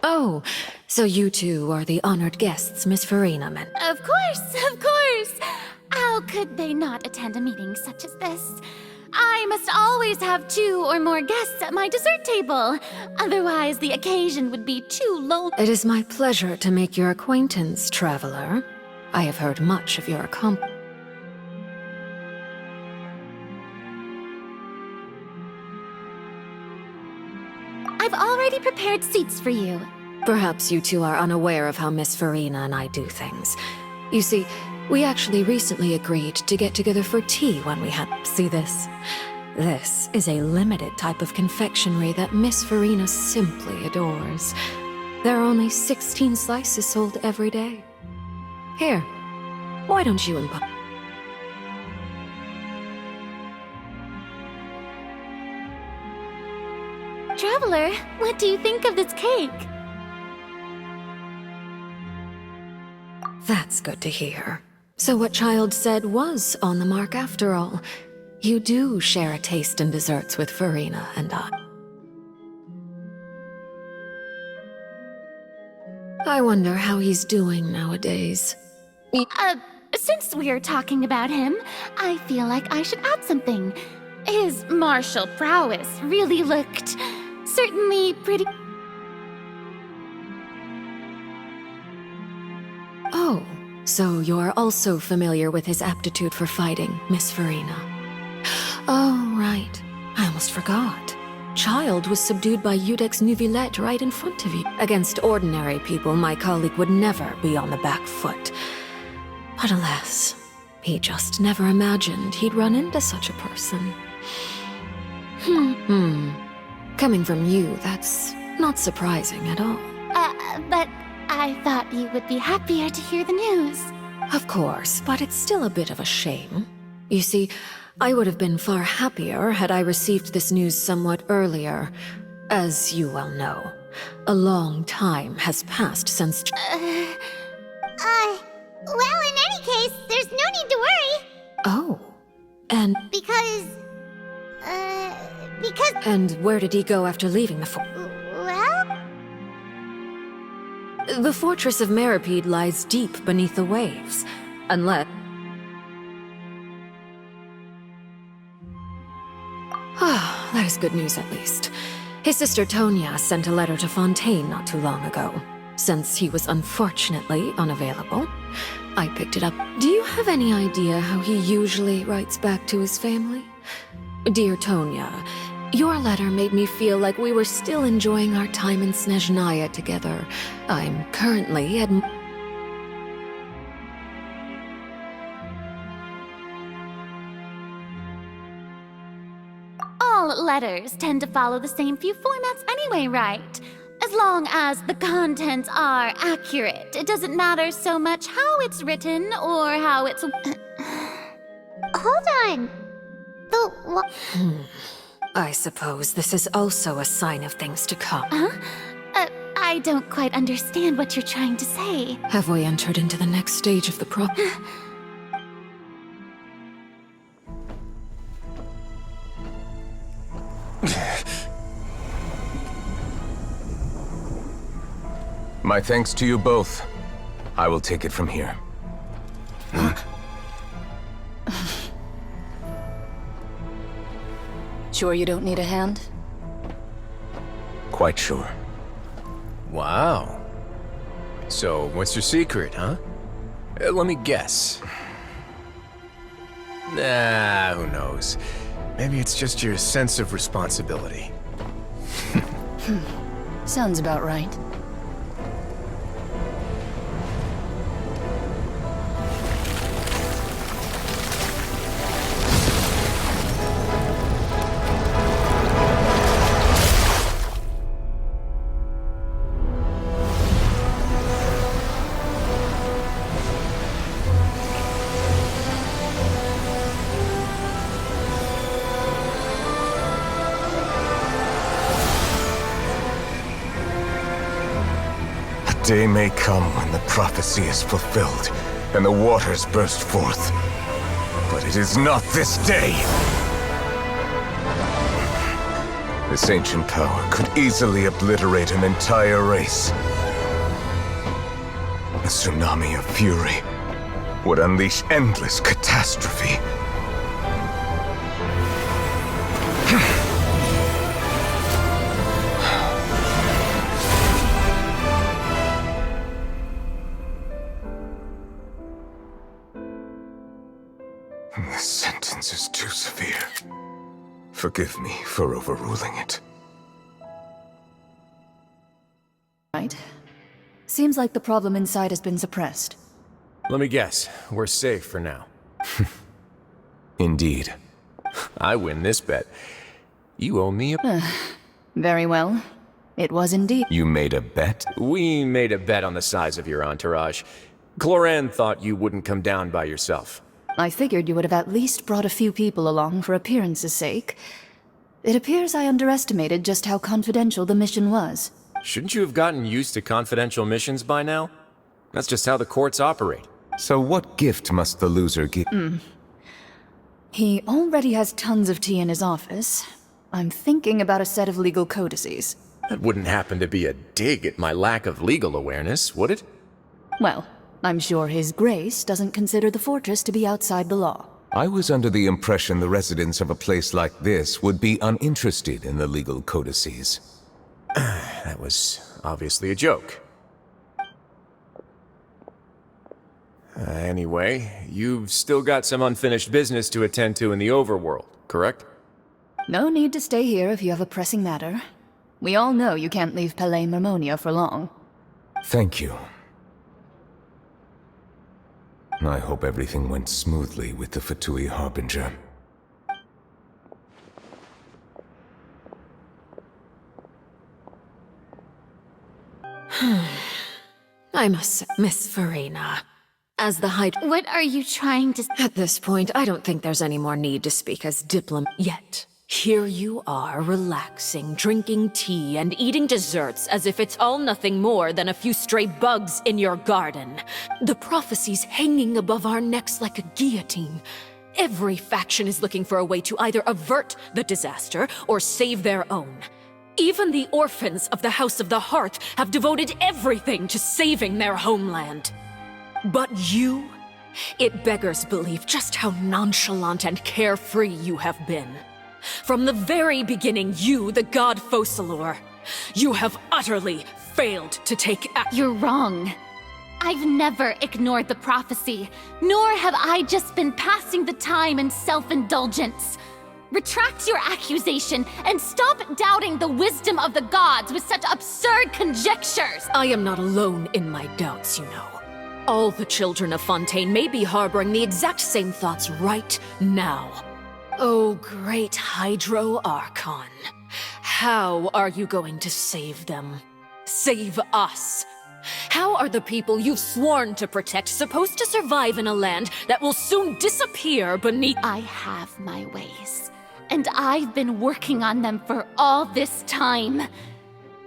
Oh, so you two are the honored guests Miss Farina meant. Of course, of course! How could they not attend a meeting such as this? I must always have 2 or more guests at my dessert table. Otherwise, the occasion would be too lonely. It is my pleasure to make your acquaintance, traveler. I have heard much of your accomplishments. I've already prepared seats for you. Perhaps you two are unaware of how Miss Farina and I do things. You see, we actually recently agreed to get together for tea when we had... See this? This is a limited type of confectionery that Miss Farina simply adores. There are only 16 slices sold every day. Here, why don't you imbibe? Traveler, what do you think of this cake? That's good to hear. So what Child said was on the mark after all. You do share a taste in desserts with Farina and I. I wonder how he's doing nowadays. Since we're talking about him, I feel like I should add something. His martial prowess really looked... certainly pretty... Oh, so you're also familiar with his aptitude for fighting, Miss Farina. Oh, right. I almost forgot. Child was subdued by Udex Neuvillette right in front of you. Against ordinary people, my colleague would never be on the back foot. But alas, he just never imagined he'd run into such a person. Coming from you, that's not surprising at all. But I thought you would be happier to hear the news. Of course, but it's still a bit of a shame. You see, I would have been far happier had I received this news somewhat earlier. As you well know, a long time has passed since... Well, in any case, there's no need to worry. Oh, and... Because... And where did he go after leaving the fort? Well... The fortress of Meripede lies deep beneath the waves, unless... Ah, that is good news at least. His sister Tonya sent a letter to Fontaine not too long ago. Since he was unfortunately unavailable, I picked it up. Do you have any idea how he usually writes back to his family? Dear Tonya, your letter made me feel like we were still enjoying our time in Snezhnaya together. I'm currently at... All letters tend to follow the same few formats anyway, right? As long as the contents are accurate, it doesn't matter so much how it's written or how it's... Hold on. I suppose this is also a sign of things to come. I don't quite understand what you're trying to say. Have we entered into the next stage of the My thanks to you both. I will take it from here. Sure you don't need a hand? Quite sure. Wow. So, what's your secret, huh? Let me guess. Nah, who knows? Maybe it's just your sense of responsibility. Sounds about right. Day may come when the prophecy is fulfilled, and the waters burst forth. But it is not this day! This ancient power could easily obliterate an entire race. A tsunami of fury would unleash endless catastrophe. This sentence is too severe. Forgive me for overruling it. Right? Seems like the problem inside has been suppressed. Let me guess, we're safe for now. Indeed. I win this bet. You owe me a... Very well. It was indeed. You made a bet? We made a bet on the size of your entourage. Cloran thought you wouldn't come down by yourself. I figured you would have at least brought a few people along for appearance's sake. It appears I underestimated just how confidential the mission was. Shouldn't you have gotten used to confidential missions by now? That's just how the courts operate. So what gift must the loser give? He already has tons of tea in his office. I'm thinking about a set of legal codices. That wouldn't happen to be a dig at my lack of legal awareness, would it? Well, I'm sure His Grace doesn't consider the fortress to be outside the law. I was under the impression the residents of a place like this would be uninterested in the legal codices. That was obviously a joke. Anyway, you've still got some unfinished business to attend to in the overworld, correct? No need to stay here if you have a pressing matter. We all know you can't leave Palais Mermonia for long. Thank you. I hope everything went smoothly with the Fatui Harbinger. I must say, Miss Farina, as the What are you trying to... At this point, I don't think there's any more need to speak as diplomat. Yet, here you are, relaxing, drinking tea, and eating desserts as if it's all nothing more than a few stray bugs in your garden. The prophecies hanging above our necks like a guillotine. Every faction is looking for a way to either avert the disaster or save their own. Even the orphans of the House of the Hearth have devoted everything to saving their homeland. But you? It beggars belief just how nonchalant and carefree you have been. From the very beginning, you, the god Focalor, you have utterly failed to take action. You're wrong. I've never ignored the prophecy, nor have I just been passing the time in self-indulgence. Retract your accusation and stop doubting the wisdom of the gods with such absurd conjectures! I am not alone in my doubts, you know. All the children of Fontaine may be harboring the exact same thoughts right now. Oh, great Hydro Archon. How are you going to save them? Save us? How are the people you've sworn to protect supposed to survive in a land that will soon disappear beneath— I have my ways, and I've been working on them for all this time.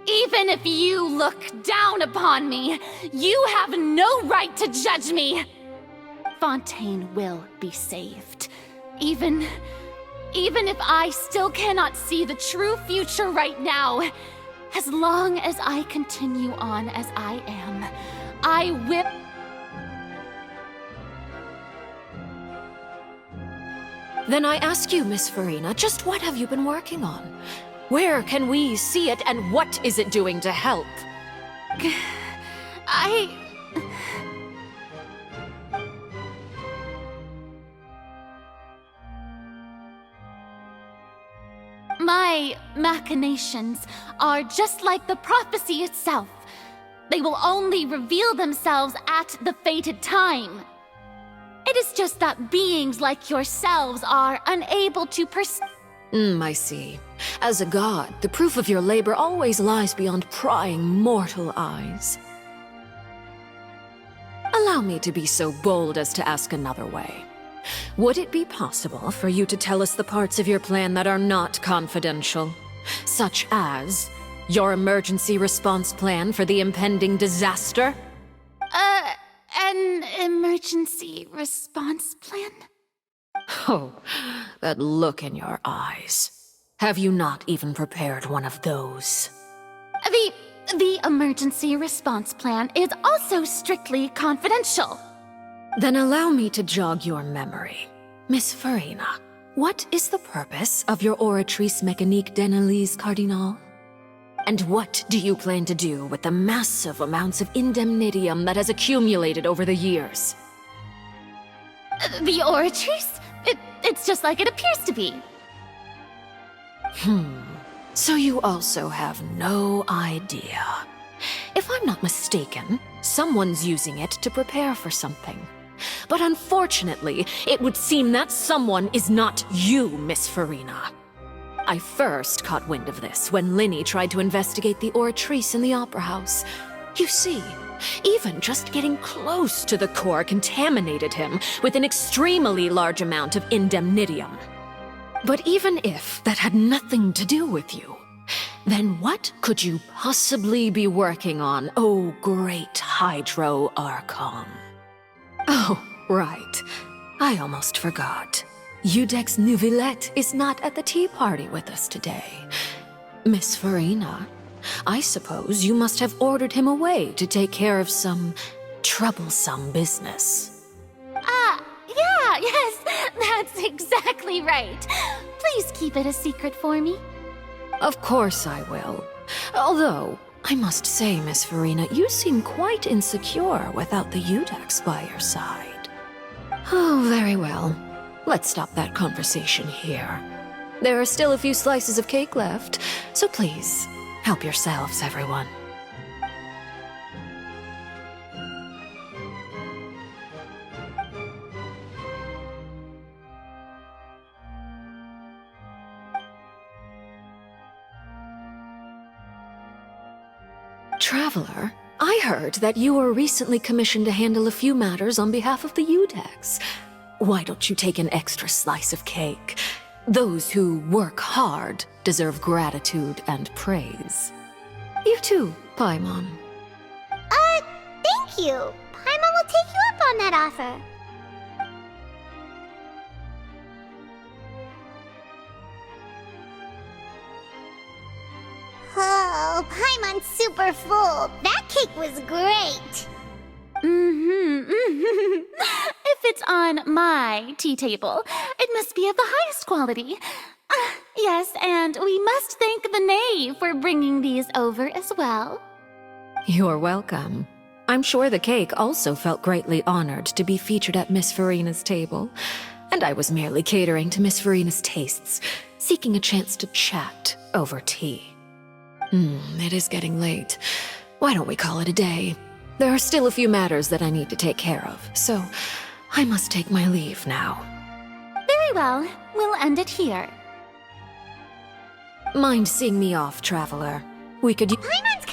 Even if you look down upon me, you have no right to judge me! Fontaine will be saved. Even if I still cannot see the true future right now, as long as I continue on as I am, I will— Then I ask you, Miss Farina, just what have you been working on? Where can we see it, and what is it doing to help? My machinations are just like the prophecy itself. They will only reveal themselves at the fated time. It is just that beings like yourselves are unable to I see. As a god, the proof of your labor always lies beyond prying mortal eyes. Allow me to be so bold as to ask another way. Would it be possible for you to tell us the parts of your plan that are not confidential? Such as your emergency response plan for the impending disaster? An emergency response plan? Oh, that look in your eyes. Have you not even prepared one of those? The emergency response plan is also strictly confidential. Then allow me to jog your memory. Miss Farina, what is the purpose of your Oratrice Mécanique d'Analyse Cardinal? And what do you plan to do with the massive amounts of indemnitium that has accumulated over the years? The Oratrice? It's just like it appears to be. So you also have no idea. If I'm not mistaken, someone's using it to prepare for something. But unfortunately, it would seem that someone is not you, Miss Farina. I first caught wind of this when Linny tried to investigate the Oratrice in the Opera House. You see, even just getting close to the core contaminated him with an extremely large amount of indemnitium. But even if that had nothing to do with you, then what could you possibly be working on, oh great Hydro Archon? Oh, right. I almost forgot. Udex Neuvillette is not at the tea party with us today. Miss Farina, I suppose you must have ordered him away to take care of some troublesome business. Yeah, yes, that's exactly right. Please keep it a secret for me. Of course I will. Although, I must say, Miss Farina, you seem quite insecure without the Udex by your side. Oh, very well. Let's stop that conversation here. There are still a few slices of cake left, so please, help yourselves, everyone. Traveler, I heard that you were recently commissioned to handle a few matters on behalf of the Udex. Why don't you take an extra slice of cake? Those who work hard deserve gratitude and praise. You too, Paimon. Thank you. Paimon will take you up on that offer. Oh, Paimon's super full. That cake was great. If it's on my tea table, it must be of the highest quality. Yes, and we must thank the knave for bringing these over as well. You're welcome. I'm sure the cake also felt greatly honored to be featured at Miss Farina's table, and I was merely catering to Miss Farina's tastes, seeking a chance to chat over tea. It is getting late. Why don't we call it a day? There are still a few matters that I need to take care of, so I must take my leave now. Very well, we'll end it here. Mind seeing me off, Traveler? We could... Paimon's